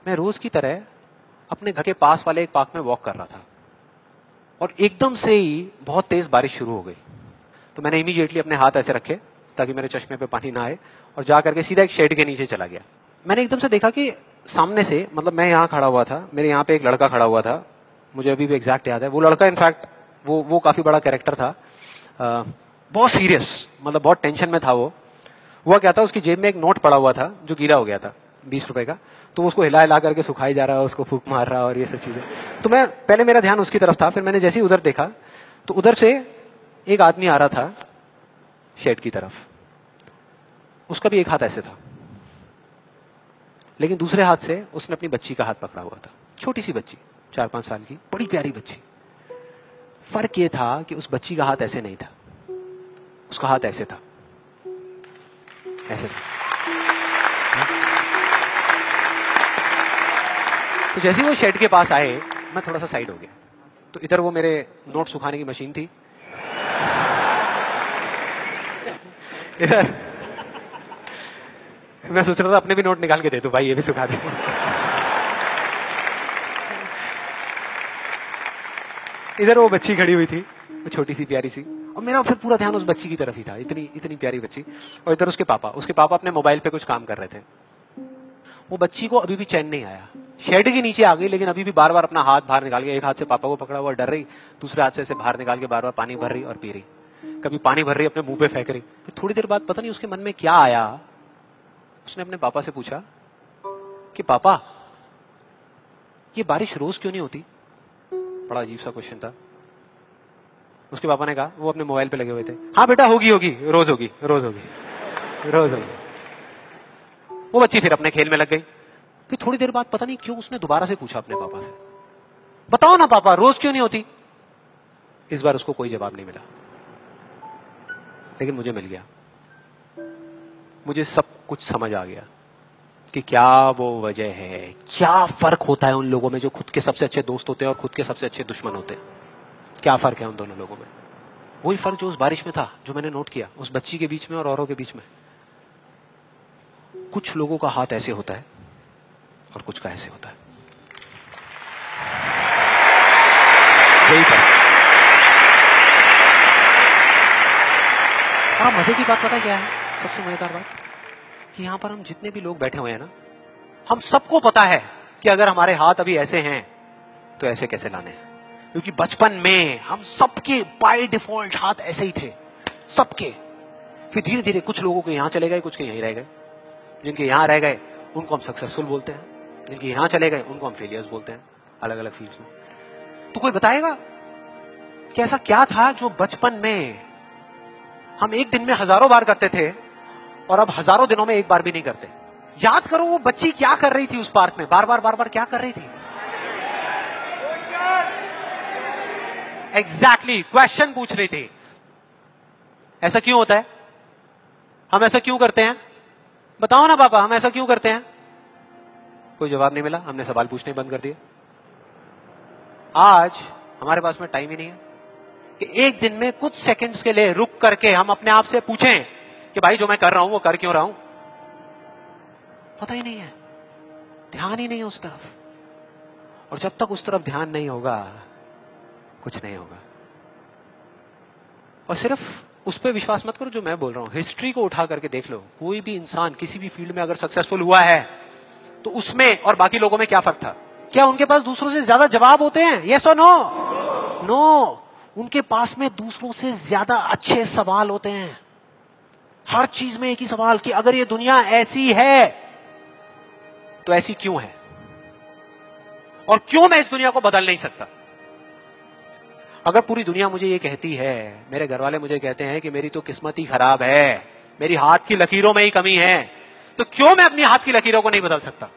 मैं रोज की तरह अपने घर के पास वाले एक पार्क में वॉक कर रहा था और एकदम से ही बहुत तेज बारिश शुरू हो गई। तो मैंने इमीडिएटली अपने हाथ ऐसे रखे ताकि मेरे चश्मे पे पानी ना आए और जा करके सीधा एक शेड के नीचे चला गया। मैंने एकदम से देखा कि सामने से, मतलब मैं यहाँ खड़ा हुआ था, मेरे यहाँ पे एक लड़का खड़ा हुआ था, मुझे अभी भी एग्जैक्ट याद है। वो लड़का इनफैक्ट वो काफी बड़ा कैरेक्टर था, बहुत सीरियस, मतलब बहुत टेंशन में था वो। हुआ क्या था, उसकी जेब में एक नोट पड़ा हुआ था जो गीला हो गया था 20 रुपए का, तो उसको हिला हिला करके सुखाई जा रहा है, उसको फूंक मार रहा और ये सब चीजें। तो मैं पहले, मेरा ध्यान उसकी तरफ था, फिर मैंने जैसे ही उधर देखा तो उधर से एक आदमी आ रहा था शेड की तरफ। उसका भी एक हाथ ऐसे था, लेकिन दूसरे हाथ से उसने अपनी बच्ची का हाथ पकड़ा हुआ था, छोटी सी बच्ची, 4-5 साल की, बड़ी प्यारी बच्ची। फर्क ये था कि उस बच्ची का हाथ ऐसे नहीं था, उसका हाथ ऐसे था, ऐसे था। तो जैसे ही वो शेड के पास आए, मैं थोड़ा सा साइड हो गया। तो इधर वो मेरे नोट सुखाने की मशीन थी, इधर मैं सोच रहा था अपने भी नोट निकाल के दे दो भाई, ये भी सुखा दे। इधर वो बच्ची खड़ी हुई थी, वो छोटी सी प्यारी सी, और मेरा फिर पूरा ध्यान उस बच्ची की तरफ ही था, इतनी इतनी प्यारी बच्ची। और इधर उसके पापा अपने मोबाइल पे कुछ काम कर रहे थे। वो बच्ची को अभी भी चैन नहीं आया, शेड के नीचे आ गई, लेकिन अभी भी बार बार अपना हाथ बाहर निकाल के, एक हाथ से पापा को पकड़ा हुआ डर रही, दूसरे हाथ से ऐसे बाहर निकाल के बार बार पानी भर रही और पी रही। कभी पानी भर रही, अपने मुंह पे फेंक रही। फिर थोड़ी देर बाद पता नहीं उसके मन में क्या आया, उसने अपने पापा से पूछा कि पापा, ये बारिश रोज क्यों नहीं होती? बड़ा अजीब सा क्वेश्चन था। उसके पापा ने कहा, वो अपने मोबाइल पे लगे हुए थे, हाँ बेटा होगी होगी, रोज होगी, रोज होगी, रोज होगी। वो बच्ची फिर अपने खेल में लग गई। फिर थोड़ी देर बाद पता नहीं क्यों उसने दोबारा से पूछा अपने पापा से, बताओ ना पापा, रोज क्यों नहीं होती? इस बार उसको कोई जवाब नहीं मिला, लेकिन मुझे मिल गया। मुझे सब कुछ समझ आ गया कि क्या वो वजह है, क्या फर्क होता है उन लोगों में जो खुद के सबसे अच्छे दोस्त होते हैं और खुद के सबसे अच्छे दुश्मन होते हैं। क्या फर्क है उन दोनों लोगों में? वही फर्क जो उस बारिश में था, जो मैंने नोट किया, उस बच्ची के बीच में और औरों के बीच में। कुछ लोगों का हाथ ऐसे होता है और कुछ का ऐसे होता है, यही फर्क। और मजे की बात पता क्या है, सबसे मजेदार बात, कि यहां पर हम जितने भी लोग बैठे हुए हैं ना, हम सबको पता है कि अगर हमारे हाथ अभी ऐसे हैं तो ऐसे कैसे लाने हैं। क्योंकि बचपन में हम सबके बाय डिफॉल्ट हाथ ऐसे ही थे, सबके। फिर धीरे धीरे कुछ लोगों के यहां चले गए, कुछ के यहीं रह गए। जिनके यहां रह गए उनको हम सक्सेसफुल बोलते हैं, जिनके यहां चले गए उनको हम फेलियर्स बोलते हैं, अलग अलग फील्ड्स में। तो कोई बताएगा कि ऐसा क्या था जो बचपन में हम एक दिन में हजारों बार करते थे और अब हजारों दिनों में एक बार भी नहीं करते? याद करो, वो बच्ची क्या कर रही थी उस पार्क में, बार बार क्या कर रही थी? एग्जैक्टली, क्वेश्चन पूछ रही थी। ऐसा क्यों होता है? हम ऐसा क्यों करते हैं? बताओ ना पापा, हम ऐसा क्यों करते हैं? कोई जवाब नहीं मिला, हमने सवाल पूछने बंद कर दिए। आज हमारे पास में टाइम ही नहीं है कि एक दिन में कुछ सेकंड्स के लिए रुक करके हम अपने आप से पूछें कि भाई जो मैं कर रहा हूं वो कर क्यों रहा हूं? पता ही नहीं है, ध्यान ही नहीं है उस तरफ। और जब तक उस तरफ ध्यान नहीं होगा, कुछ नहीं होगा। और सिर्फ उस पर विश्वास मत करो जो मैं बोल रहा हूं, हिस्ट्री को उठा करके देख लो। कोई भी इंसान किसी भी फील्ड में अगर सक्सेसफुल हुआ है तो उसमें और बाकी लोगों में क्या फर्क था? क्या उनके पास दूसरों से ज्यादा जवाब होते हैं? यस और नो? नो। उनके पास में दूसरों से ज्यादा अच्छे सवाल होते हैं। हर चीज में एक ही सवाल कि अगर ये दुनिया ऐसी है तो ऐसी क्यों है, और क्यों मैं इस दुनिया को बदल नहीं सकता? अगर पूरी दुनिया मुझे ये कहती है, मेरे घर वाले मुझे कहते हैं कि मेरी तो किस्मत ही खराब है, मेरी हाथ की लकीरों में ही कमी है, तो क्यों मैं अपनी हाथ की लकीरों को नहीं बदल सकता?